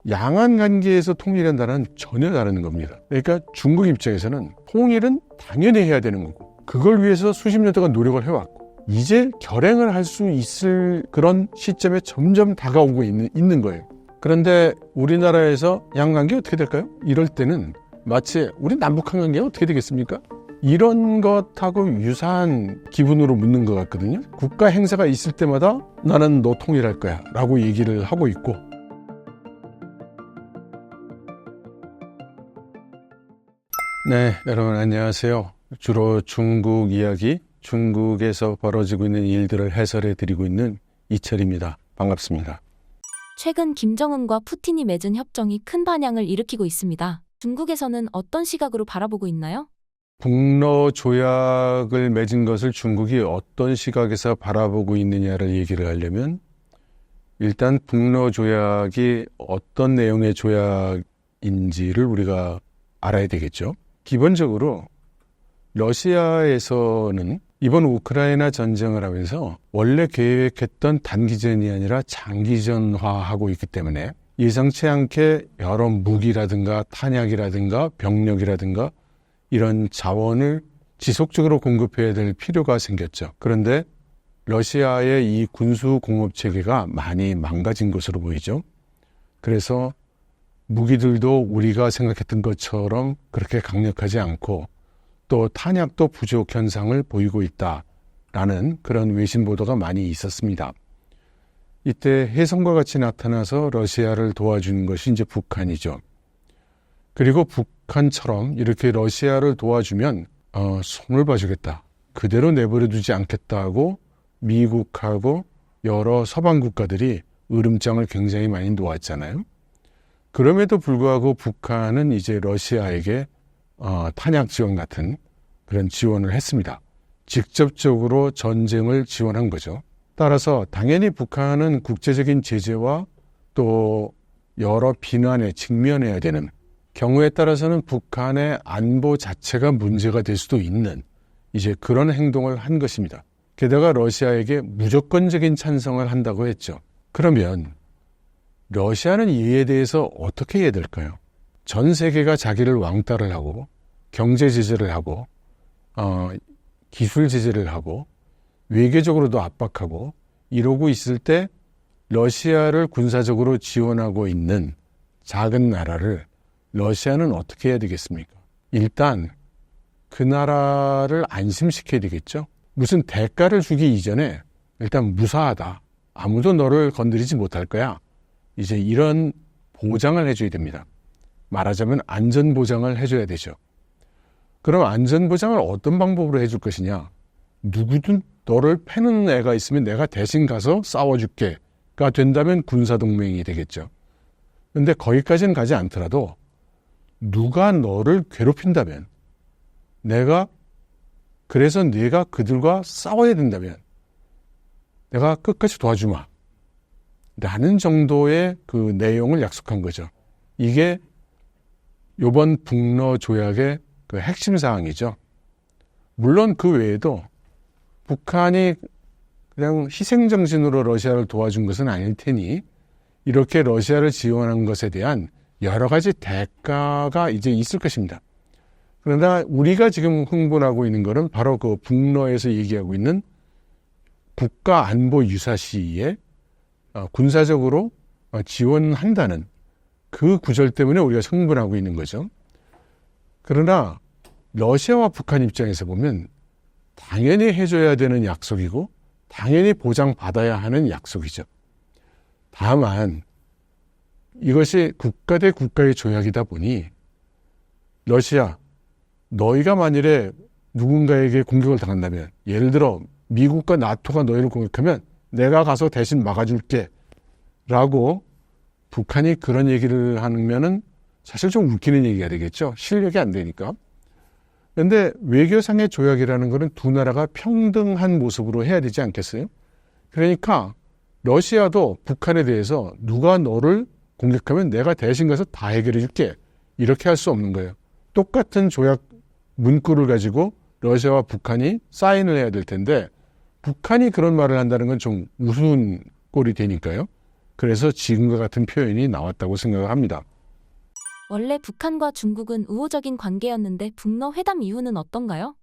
양안 관계에서 통일한다는 전혀 다른 겁니다. 그러니까 중국 입장에서는 통일은 당연히 해야 되는 거고 그걸 위해서 수십 년 동안 노력을 해왔고 이제 결행을 할 수 있을 그런 시점에 점점 다가오고 있는 거예요. 그런데 우리나라에서 양관계 어떻게 될까요? 이럴 때는 마치 우리 남북한 관계가 어떻게 되겠습니까? 이런 것하고 유사한 기분으로 묻는 것 같거든요. 국가 행사가 있을 때마다 나는 너 통일할 거야 라고 얘기를 하고 있고 네, 여러분 안녕하세요. 주로 중국 이야기, 중국에서 벌어지고 있는 일들을 해설해 드리고 있는 이철입니다. 반갑습니다. 최근 김정은과 푸틴이 맺은 협정이 큰 반향을 일으키고 있습니다. 중국에서는 어떤 시각으로 바라보고 있나요? 북러 조약을 맺은 것을 중국이 어떤 시각에서 바라보고 있느냐를 얘기를 하려면 일단 북러 조약이 어떤 내용의 조약인지를 우리가 알아야 되겠죠. 기본적으로 러시아에서는 이번 우크라이나 전쟁을 하면서 원래 계획했던 단기전이 아니라 장기전화하고 있기 때문에 예상치 않게 여러 무기라든가 탄약이라든가 병력이라든가 이런 자원을 지속적으로 공급해야 될 필요가 생겼죠. 그런데 러시아의 이 군수 공업 체계가 많이 망가진 것으로 보이죠. 그래서 무기들도 우리가 생각했던 것처럼 그렇게 강력하지 않고 또 탄약도 부족 현상을 보이고 있다라는 그런 외신 보도가 많이 있었습니다. 이때 혜성과 같이 나타나서 러시아를 도와주는 것이 이제 북한이죠. 그리고 북한처럼 이렇게 러시아를 도와주면 손을 봐주겠다. 그대로 내버려두지 않겠다고 미국하고 여러 서방 국가들이 으름장을 굉장히 많이 놓았잖아요. 그럼에도 불구하고 북한은 이제 러시아에게 탄약 지원 같은 그런 지원을 했습니다. 직접적으로 전쟁을 지원한 거죠. 따라서 당연히 북한은 국제적인 제재와 또 여러 비난에 직면해야 되는 경우에 따라서는 북한의 안보 자체가 문제가 될 수도 있는 이제 그런 행동을 한 것입니다. 게다가 러시아에게 무조건적인 찬성을 한다고 했죠. 그러면 러시아는 이에 대해서 어떻게 해야 될까요? 전 세계가 자기를 왕따를 하고 경제 제재를 하고 기술 제재를 하고 외교적으로도 압박하고 이러고 있을 때 러시아를 군사적으로 지원하고 있는 작은 나라를 러시아는 어떻게 해야 되겠습니까? 일단 그 나라를 안심시켜야 되겠죠. 무슨 대가를 주기 이전에 일단 무사하다. 아무도 너를 건드리지 못할 거야. 이제 이런 보장을 해줘야 됩니다. 말하자면 안전보장을 해줘야 되죠. 그럼 안전보장을 어떤 방법으로 해줄 것이냐? 누구든 너를 패는 애가 있으면 내가 대신 가서 싸워줄게가 된다면 군사동맹이 되겠죠. 근데 거기까지는 가지 않더라도 누가 너를 괴롭힌다면 그래서 네가 그들과 싸워야 된다면 내가 끝까지 도와주마. 라는 정도의 그 내용을 약속한 거죠. 이게 이번 북러 조약의 그 핵심 사항이죠. 물론 그 외에도 북한이 그냥 희생정신으로 러시아를 도와준 것은 아닐 테니 이렇게 러시아를 지원한 것에 대한 여러 가지 대가가 이제 있을 것입니다. 그러나 우리가 지금 흥분하고 있는 것은 바로 그 북러에서 얘기하고 있는 국가 안보 유사시에 군사적으로 지원한다는 그 구절 때문에 우리가 흥분하고 있는 거죠. 그러나 러시아와 북한 입장에서 보면 당연히 해줘야 되는 약속이고 당연히 보장받아야 하는 약속이죠. 다만 이것이 국가 대 국가의 조약이다 보니 러시아, 너희가 만일에 누군가에게 공격을 당한다면 예를 들어 미국과 나토가 너희를 공격하면 내가 가서 대신 막아줄게 라고 북한이 그런 얘기를 하면은 사실 좀 웃기는 얘기가 되겠죠. 실력이 안 되니까. 그런데 외교상의 조약이라는 것은 두 나라가 평등한 모습으로 해야 되지 않겠어요? 그러니까 러시아도 북한에 대해서 누가 너를 공격하면 내가 대신 가서 다 해결해 줄게. 이렇게 할 수 없는 거예요. 똑같은 조약 문구를 가지고 러시아와 북한이 사인을 해야 될 텐데 북한이 그런 말을 한다는 건 좀 우스운 꼴이 되니까요. 그래서 지금과 같은 표현이 나왔다고 생각을 합니다. 원래 북한과 중국은 우호적인 관계였는데 북러 회담 이후는 어떤가요?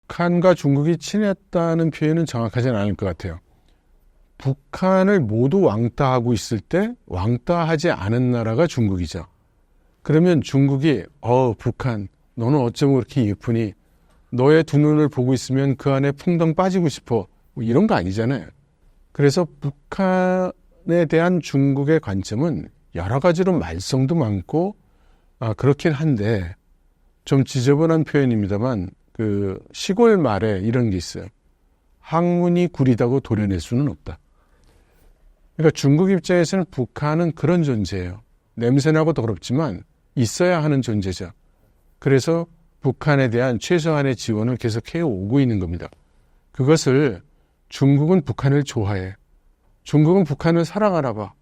북한과 중국이 친했다는 표현은 정확하지는 않을 것 같아요. 북한을 모두 왕따하고 있을 때 왕따하지 않은 나라가 중국이죠. 그러면 중국이 북한 너는 어쩌면 그렇게 예쁘니 너의 두 눈을 보고 있으면 그 안에 풍덩 빠지고 싶어 뭐 이런 거 아니잖아요. 그래서 북한에 대한 중국의 관점은 여러 가지로 말썽도 많고 그렇긴 한데 좀 지저분한 표현입니다만 그 시골 말에 이런 게 있어요. 학문이 구리다고 도려낼 수는 없다. 그러니까 중국 입장에서는 북한은 그런 존재예요. 냄새나고 더럽지만 있어야 하는 존재죠. 그래서 북한에 대한 최소한의 지원을 계속 해오고 있는 겁니다. 그것을 중국은 북한을 좋아해. 중국은 북한을 사랑하나 봐.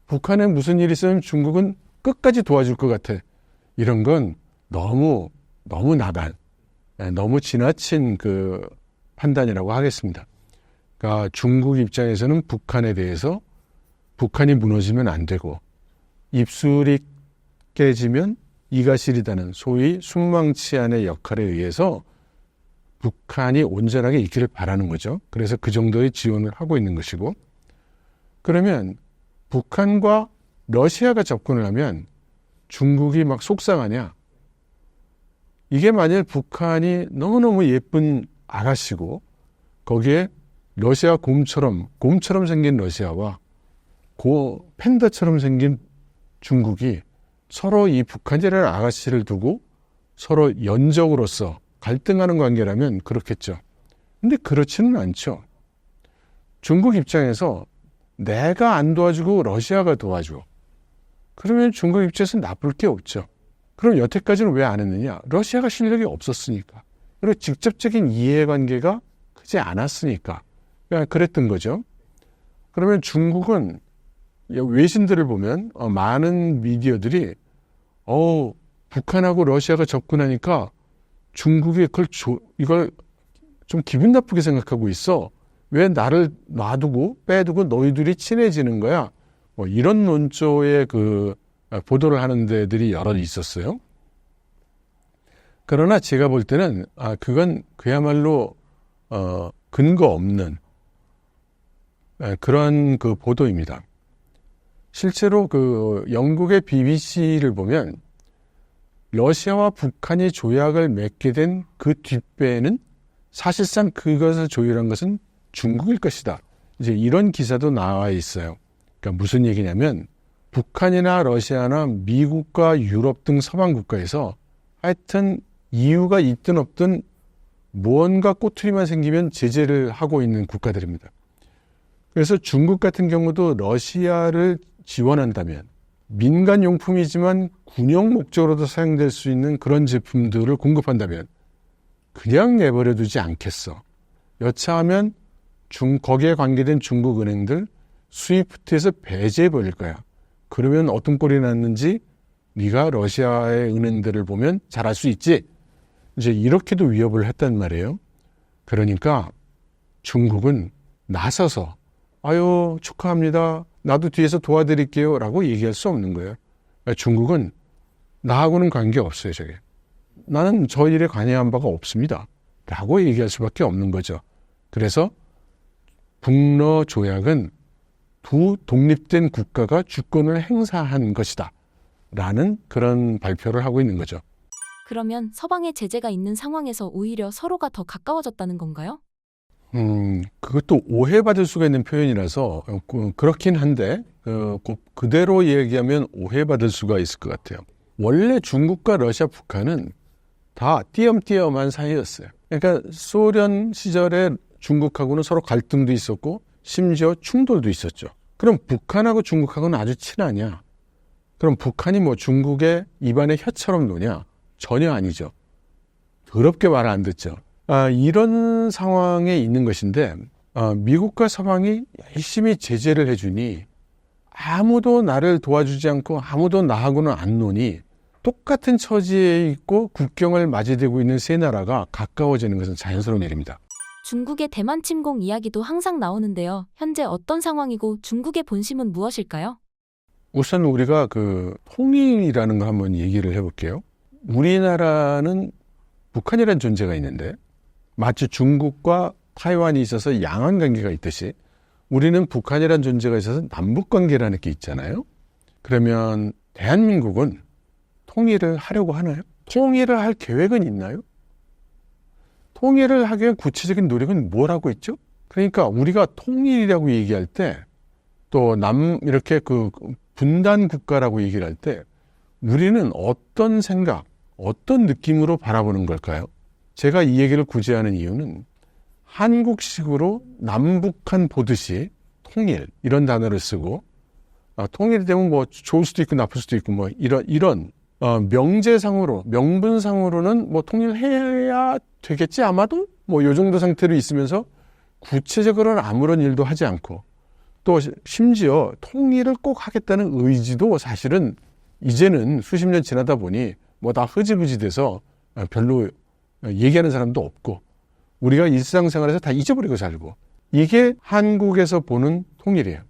북한에 무슨 일이 있으면 중국은 끝까지 도와줄 것 같아. 이런 건 너무 나단, 너무 지나친 그 판단이라고 하겠습니다. 그러니까 중국 입장에서는 북한에 대해서 북한이 무너지면 안 되고 입술이 깨지면 이가 시리다는 소위 순망치안의 역할에 의해서 북한이 온전하게 있기를 바라는 거죠. 그래서 그 정도의 지원을 하고 있는 것이고, 그러면 북한과 러시아가 접근을 하면 중국이 막 속상하냐? 이게 만일 북한이 너무너무 예쁜 아가씨고 거기에 러시아 곰처럼 생긴 러시아와 팬더처럼 생긴 중국이 서로 이 북한이라는 아가씨를 두고 서로 연적으로서 갈등하는 관계라면 그렇겠죠. 근데 그렇지는 않죠. 중국 입장에서 내가 안 도와주고 러시아가 도와줘. 그러면 중국 입장에서 나쁠 게 없죠. 그럼 여태까지는 왜 안 했느냐? 러시아가 실력이 없었으니까. 그리고 직접적인 이해관계가 크지 않았으니까. 그냥 그랬던 거죠. 그러면 중국은 외신들을 보면 많은 미디어들이 북한하고 러시아가 접근하니까 중국이 이걸 좀 기분 나쁘게 생각하고 있어. 왜 나를 놔두고 빼두고 너희들이 친해지는 거야? 뭐 이런 논조의 그 보도를 하는 데들이 여러 있었어요. 그러나 제가 볼 때는 그건 그야말로 근거 없는 그런 그 보도입니다. 실제로 그 영국의 BBC를 보면 러시아와 북한이 조약을 맺게 된 그 뒷배에는 사실상 그것을 조율한 것은 중국일 것이다. 이제 이런 기사도 나와 있어요. 그러니까 무슨 얘기냐면 북한이나 러시아나 미국과 유럽 등 서방 국가에서 하여튼 이유가 있든 없든 무언가 꼬투리만 생기면 제재를 하고 있는 국가들입니다. 그래서 중국 같은 경우도 러시아를 지원한다면 민간용품이지만 군용 목적으로도 사용될 수 있는 그런 제품들을 공급한다면 그냥 내버려 두지 않겠어. 여차하면 거기에 관계된 중국 은행들 스위프트에서 배제해버릴 거야. 그러면 어떤 꼴이 났는지 네가 러시아의 은행들을 보면 잘 알 수 있지. 이제 이렇게도 위협을 했단 말이에요. 그러니까 중국은 나서서 아유 축하합니다. 나도 뒤에서 도와드릴게요 라고 얘기할 수 없는 거예요. 중국은 나하고는 관계없어요. 저게. 나는 저 일에 관여한 바가 없습니다. 라고 얘기할 수밖에 없는 거죠. 그래서 북러 조약은 두 독립된 국가가 주권을 행사한 것이다. 라는 그런 발표를 하고 있는 거죠. 그러면 서방의 제재가 있는 상황에서 오히려 서로가 더 가까워졌다는 건가요? 그것도 오해받을 수가 있는 표현이라서 그렇긴 한데 그대로 얘기하면 오해받을 수가 있을 것 같아요. 원래 중국과 러시아, 북한은 다 띄엄띄엄한 사이였어요. 그러니까 소련 시절에 중국하고는 서로 갈등도 있었고 심지어 충돌도 있었죠. 그럼 북한하고 중국하고는 아주 친하냐? 그럼 북한이 뭐 중국의 입안에 혀처럼 노냐? 전혀 아니죠. 더럽게 말 안 듣죠. 이런 상황에 있는 것인데 미국과 서방이 열심히 제재를 해주니 아무도 나를 도와주지 않고 아무도 나하고는 안 노니 똑같은 처지에 있고 국경을 맞이되고 있는 세 나라가 가까워지는 것은 자연스러운 일입니다. 중국의 대만 침공 이야기도 항상 나오는데요. 현재 어떤 상황이고 중국의 본심은 무엇일까요? 우선 우리가 그 통일이라는 거 한번 얘기를 해볼게요. 우리나라는 북한이라는 존재가 있는데 마치 중국과 타이완이 있어서 양안 관계가 있듯이 우리는 북한이라는 존재가 있어서 남북 관계라는 게 있잖아요. 그러면 대한민국은 통일을 하려고 하나요? 통일을 할 계획은 있나요? 통일을 하기 위한 구체적인 노력은 뭘 하고 있죠? 그러니까 우리가 통일이라고 얘기할 때 또 이렇게 그 분단 국가라고 얘기를 할 때 우리는 어떤 생각, 어떤 느낌으로 바라보는 걸까요? 제가 이 얘기를 굳이 하는 이유는 한국식으로 남북한 보듯이 통일 이런 단어를 쓰고 통일이 되면 뭐 좋을 수도 있고 나쁠 수도 있고 뭐 이런 명제상으로 명분상으로는 뭐 통일해야 되겠지 아마도 뭐 요 정도 상태로 있으면서 구체적으로는 아무런 일도 하지 않고 또 심지어 통일을 꼭 하겠다는 의지도 사실은 이제는 수십 년 지나다 보니 뭐 다 흐지부지 돼서 별로 얘기하는 사람도 없고 우리가 일상생활에서 다 잊어버리고 살고 이게 한국에서 보는 통일이에요.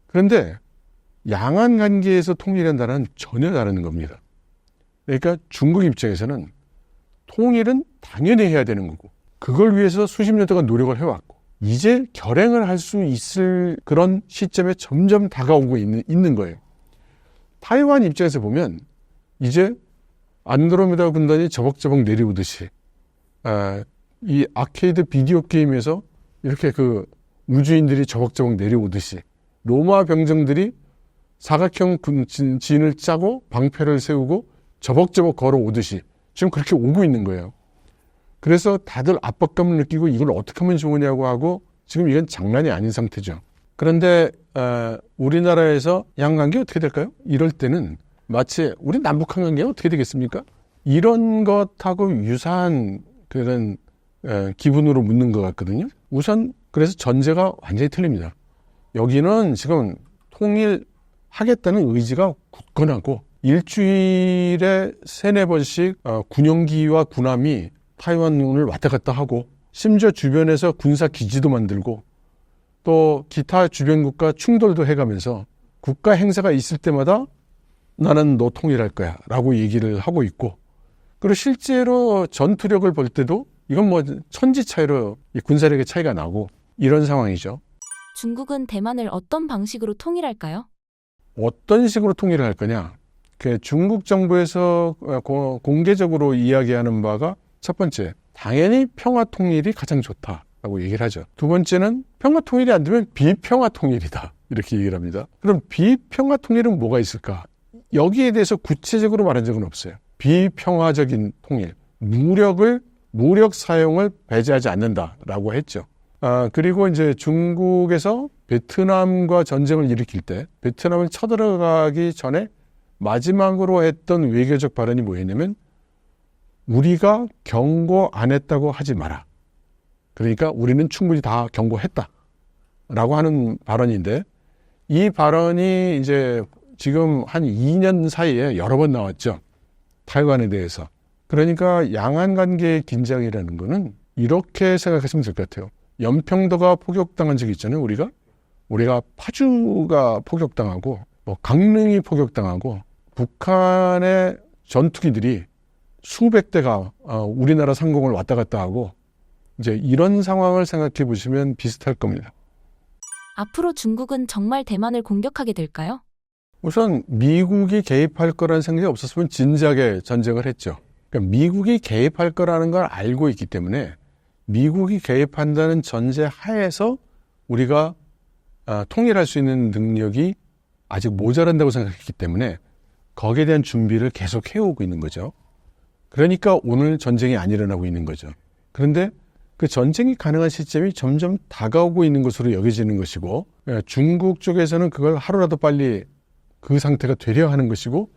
그런데 양안 관계에서 통일한다는 전혀 다른 겁니다. 그러니까 중국 입장에서는 통일은 당연히 해야 되는 거고 그걸 위해서 수십 년 동안 노력을 해왔고 이제 결행을 할 수 있을 그런 시점에 점점 다가오고 있는 거예요. 타이완 입장에서 보면 이제 안드로메다 군단이 저벅저벅 내려오듯이 이 아케이드 비디오 게임에서 이렇게 그 우주인들이 저벅저벅 내려오듯이 로마 병정들이 사각형 진을 짜고 방패를 세우고 저벅저벅 걸어오듯이 지금 그렇게 오고 있는 거예요. 그래서 다들 압박감을 느끼고 이걸 어떻게 하면 좋으냐고 하고 지금 이건 장난이 아닌 상태죠. 그런데 우리나라에서 양관계 어떻게 될까요? 이럴 때는 마치 우리 남북한 관계가 어떻게 되겠습니까? 이런 것하고 유사한 그런 기분으로 묻는 것 같거든요. 우선 그래서 전제가 완전히 틀립니다. 여기는 지금 통일하겠다는 의지가 굳건하고 일주일에 3-4번씩 군용기와 군함이 타이완을 왔다 갔다 하고 심지어 주변에서 군사 기지도 만들고 또 기타 주변 국가 충돌도 해가면서 국가 행사가 있을 때마다 나는 너 통일할 거야 라고 얘기를 하고 있고 그리고 실제로 전투력을 볼 때도 이건 뭐 천지 차이로 군사력의 차이가 나고 이런 상황이죠. 중국은 대만을 어떤 방식으로 통일할까요? 어떤 식으로 통일을 할 거냐? 중국 정부에서 공개적으로 이야기하는 바가 첫 번째, 당연히 평화 통일이 가장 좋다라고 얘기를 하죠. 두 번째는 평화 통일이 안 되면 비평화 통일이다. 이렇게 얘기를 합니다. 그럼 비평화 통일은 뭐가 있을까? 여기에 대해서 구체적으로 말한 적은 없어요. 비평화적인 통일, 무력 사용을 배제하지 않는다라고 했죠. 그리고 이제 중국에서 베트남과 전쟁을 일으킬 때 베트남을 쳐들어가기 전에 마지막으로 했던 외교적 발언이 뭐였냐면 우리가 경고 안 했다고 하지 마라. 그러니까 우리는 충분히 다 경고했다. 라고 하는 발언인데 이 발언이 이제 지금 한 2년 사이에 여러 번 나왔죠. 타이완에 대해서. 그러니까 양안 관계의 긴장이라는 거는 이렇게 생각하시면 될 것 같아요. 연평도가 포격당한 적이 있잖아요. 우리가 파주가 포격당하고 뭐 강릉이 포격당하고 북한의 전투기들이 수백 대가 우리나라 상공을 왔다 갔다 하고 이제 이런 상황을 생각해 보시면 비슷할 겁니다. 앞으로 중국은 정말 대만을 공격하게 될까요? 우선 미국이 개입할 거라는 생각이 없었으면 진작에 전쟁을 했죠. 그러니까 미국이 개입할 거라는 걸 알고 있기 때문에 미국이 개입한다는 전제 하에서 우리가 통일할 수 있는 능력이 아직 모자란다고 생각했기 때문에 거기에 대한 준비를 계속 해오고 있는 거죠. 그러니까 오늘 전쟁이 안 일어나고 있는 거죠. 그런데 그 전쟁이 가능한 시점이 점점 다가오고 있는 것으로 여겨지는 것이고 중국 쪽에서는 그걸 하루라도 빨리 그 상태가 되려 하는 것이고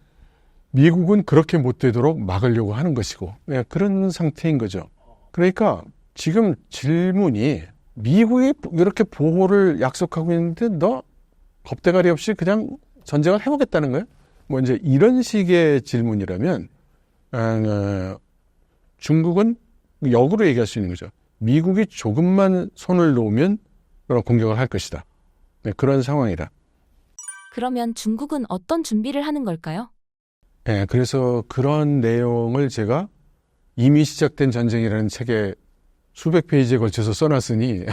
미국은 그렇게 못 되도록 막으려고 하는 것이고 그런 상태인 거죠. 그러니까 지금 질문이 미국이 이렇게 보호를 약속하고 있는데 너 겁대가리 없이 그냥 전쟁을 해보겠다는 거예요? 뭐 이제 이런 식의 질문이라면 중국은 역으로 얘기할 수 있는 거죠. 미국이 조금만 손을 놓으면 그런 공격을 할 것이다. 그런 상황이다. 그러면 중국은 어떤 준비를 하는 걸까요? 예, 그래서 그런 내용을 제가 이미 시작된 전쟁이라는 책에 수백 페이지에 걸쳐서 써놨으니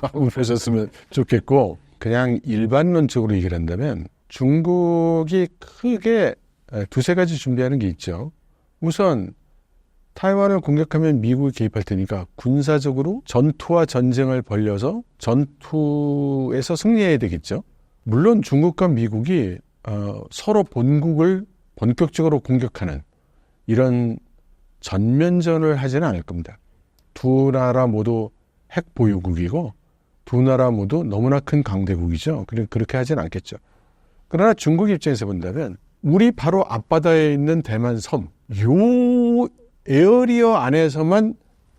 한번 보셨으면 좋겠고, 그냥 일반론적으로 얘기를 한다면 중국이 크게 두세 가지 준비하는 게 있죠. 우선 타이완을 공격하면 미국이 개입할 테니까 군사적으로 전투와 전쟁을 벌여서 전투에서 승리해야 되겠죠. 물론 중국과 미국이 서로 본국을 본격적으로 공격하는 이런 전면전을 하지는 않을 겁니다. 두 나라 모두 핵 보유국이고 두 나라 모두 너무나 큰 강대국이죠. 그렇게 하지는 않겠죠. 그러나 중국 입장에서 본다면 우리 바로 앞바다에 있는 대만 섬, 요 에어리어 안에서만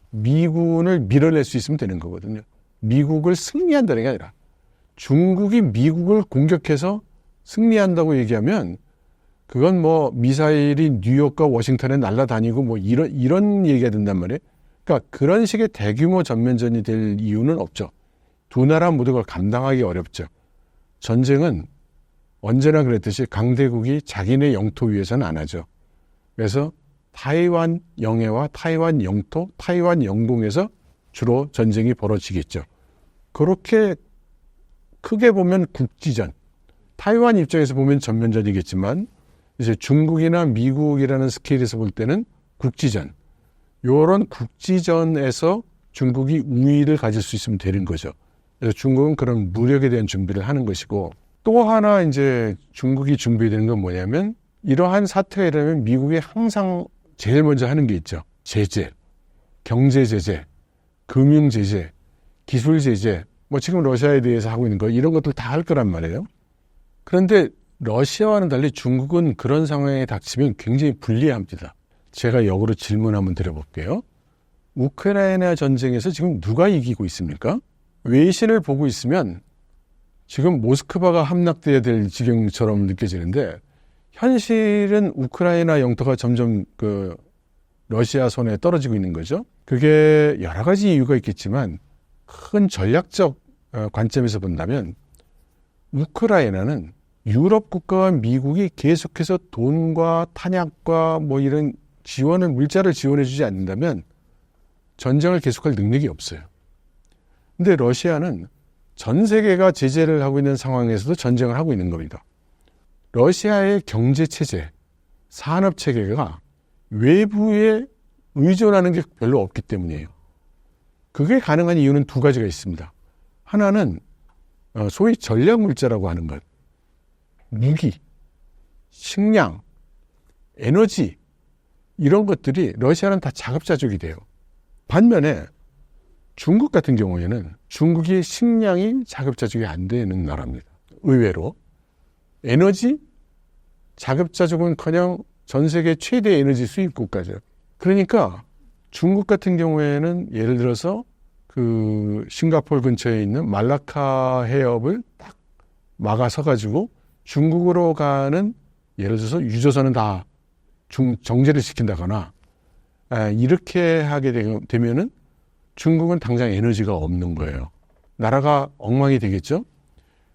미군을 밀어낼 수 있으면 되는 거거든요. 미국을 승리한다는 게 아니라 중국이 미국을 공격해서 승리한다고 얘기하면 그건 뭐 미사일이 뉴욕과 워싱턴에 날아다니고 뭐 이런 얘기가 된단 말이에요. 그러니까 그런 식의 대규모 전면전이 될 이유는 없죠. 두 나라 모두 그걸 감당하기 어렵죠. 전쟁은 언제나 그랬듯이 강대국이 자기네 영토 위에서는 안 하죠. 그래서 타이완 영해와 타이완 영토, 타이완 영공에서 주로 전쟁이 벌어지겠죠. 그렇게 크게 보면 국지전, 타이완 입장에서 보면 전면전이겠지만 이제 중국이나 미국이라는 스케일에서 볼 때는 국지전, 이런 국지전에서 중국이 우위를 가질 수 있으면 되는 거죠. 그래서 중국은 그런 무력에 대한 준비를 하는 것이고, 또 하나 이제 중국이 준비되는 건 뭐냐면 이러한 사태가 일어나면 미국이 항상 제일 먼저 하는 게 있죠. 제재, 경제 제재, 금융 제재, 기술 제재, 뭐 지금 러시아에 대해서 하고 있는 거 이런 것들 다 할 거란 말이에요. 그런데 러시아와는 달리 중국은 그런 상황에 닥치면 굉장히 불리합니다. 제가 역으로 질문 한번 드려볼게요. 우크라이나 전쟁에서 지금 누가 이기고 있습니까? 외신을 보고 있으면 지금 모스크바가 함락돼야 될 지경처럼 느껴지는데 현실은 우크라이나 영토가 점점 러시아 손에 떨어지고 있는 거죠. 그게 여러 가지 이유가 있겠지만 큰 전략적 관점에서 본다면 우크라이나는 유럽 국가와 미국이 계속해서 돈과 탄약과 뭐 이런 물자를 지원해 주지 않는다면 전쟁을 계속할 능력이 없어요. 근데 러시아는 전 세계가 제재를 하고 있는 상황에서도 전쟁을 하고 있는 겁니다. 러시아의 경제 체제, 산업 체계가 외부에 의존하는 게 별로 없기 때문이에요. 그게 가능한 이유는 두 가지가 있습니다. 하나는 소위 전략 물자라고 하는 것, 무기, 식량, 에너지 이런 것들이 러시아는 다 자급자족이 돼요. 반면에 중국 같은 경우에는 중국이 식량이 자급자족이 안 되는 나라입니다. 의외로 에너지 자급자족은커녕 전 세계 최대 에너지 수입 국가죠. 그러니까 중국 같은 경우에는 예를 들어서 싱가포르 근처에 있는 말라카 해협을 딱 막아서 가지고 중국으로 가는 예를 들어서 유조선은 다 정제를 시킨다거나 이렇게 하게 되면은 중국은 당장 에너지가 없는 거예요. 나라가 엉망이 되겠죠.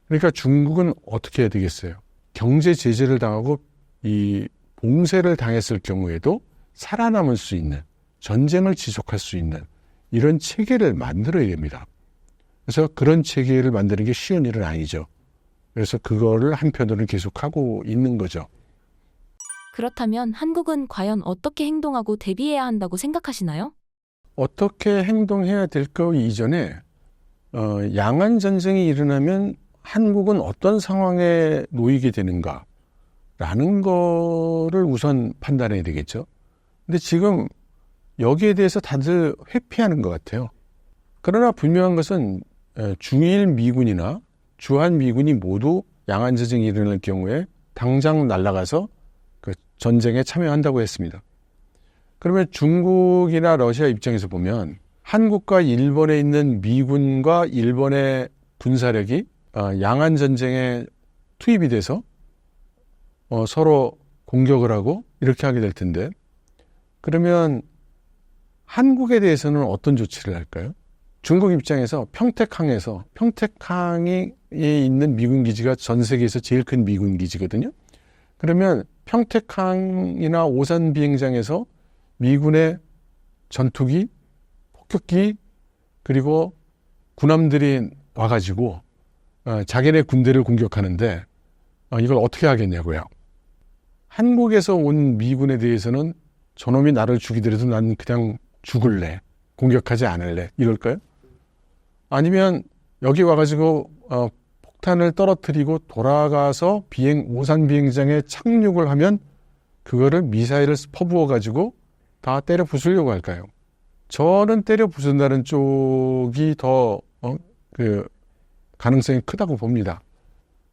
그러니까 중국은 어떻게 해야 되겠어요? 경제 제재를 당하고 이 봉쇄를 당했을 경우에도 살아남을 수 있는, 전쟁을 지속할 수 있는 이런 체계를 만들어야 됩니다. 그래서 그런 체계를 만드는 게 쉬운 일은 아니죠. 그래서 그거를 한편으로는 계속하고 있는 거죠. 그렇다면 한국은 과연 어떻게 행동하고 대비해야 한다고 생각하시나요? 어떻게 행동해야 될 거 이전에 양안 전쟁이 일어나면 한국은 어떤 상황에 놓이게 되는가라는 거를 우선 판단해야 되겠죠. 근데 지금 여기에 대해서 다들 회피하는 것 같아요. 그러나 분명한 것은 주일 미군이나 주한 미군이 모두 양안 전쟁이 일어날 경우에 당장 날아가서 그 전쟁에 참여한다고 했습니다. 그러면 중국이나 러시아 입장에서 보면 한국과 일본에 있는 미군과 일본의 군사력이 양안 전쟁에 투입이 돼서 서로 공격을 하고 이렇게 하게 될 텐데, 그러면 한국에 대해서는 어떤 조치를 할까요? 중국 입장에서 평택항에 있는 미군 기지가 전 세계에서 제일 큰 미군 기지거든요. 그러면 평택항이나 오산 비행장에서 미군의 전투기, 폭격기, 그리고 군함들이 와가지고 자기네 군대를 공격하는데 이걸 어떻게 하겠냐고요. 한국에서 온 미군에 대해서는 저놈이 나를 죽이더라도 난 그냥 죽을래. 공격하지 않을래. 이럴까요? 아니면 여기 와가지고 폭탄을 떨어뜨리고 돌아가서 오산 비행장에 착륙을 하면 그거를 미사일을 퍼부어가지고 다 때려 부수려고 할까요? 저는 때려 부순다는 쪽이 더 가능성이 크다고 봅니다.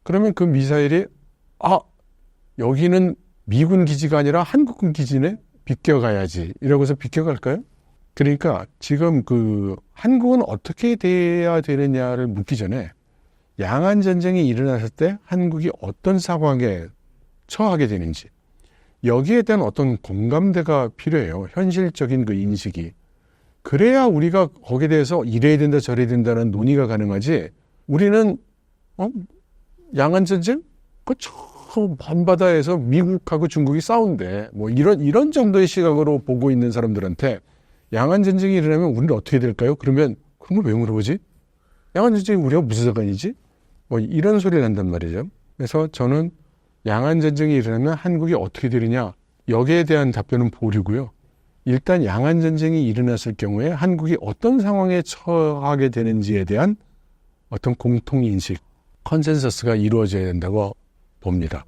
그러면 그 미사일이 여기는 미군 기지가 아니라 한국군 기지네? 비껴가야지. 이러고서 비껴갈까요? 그러니까 지금 한국은 어떻게 돼야 되느냐를 묻기 전에 양안 전쟁이 일어났을 때 한국이 어떤 상황에 처하게 되는지 여기에 대한 어떤 공감대가 필요해요. 현실적인 그 인식이. 그래야 우리가 거기에 대해서 이래야 된다 저래야 된다는 논의가 가능하지. 우리는 양안 전쟁? 저 밤바다에서 미국하고 중국이 싸운대. 뭐 이런 정도의 시각으로 보고 있는 사람들한테 양안 전쟁이 일어나면 우리는 어떻게 될까요? 그러면 그런 걸 왜 물어보지? 양안 전쟁이 우리가 무슨 상관이지? 뭐 이런 소리를 한단 말이죠. 그래서 저는 양안 전쟁이 일어나면 한국이 어떻게 되느냐 여기에 대한 답변은 보류고요. 일단 양안 전쟁이 일어났을 경우에 한국이 어떤 상황에 처하게 되는지에 대한 어떤 공통인식, 컨센서스가 이루어져야 된다고 봅니다.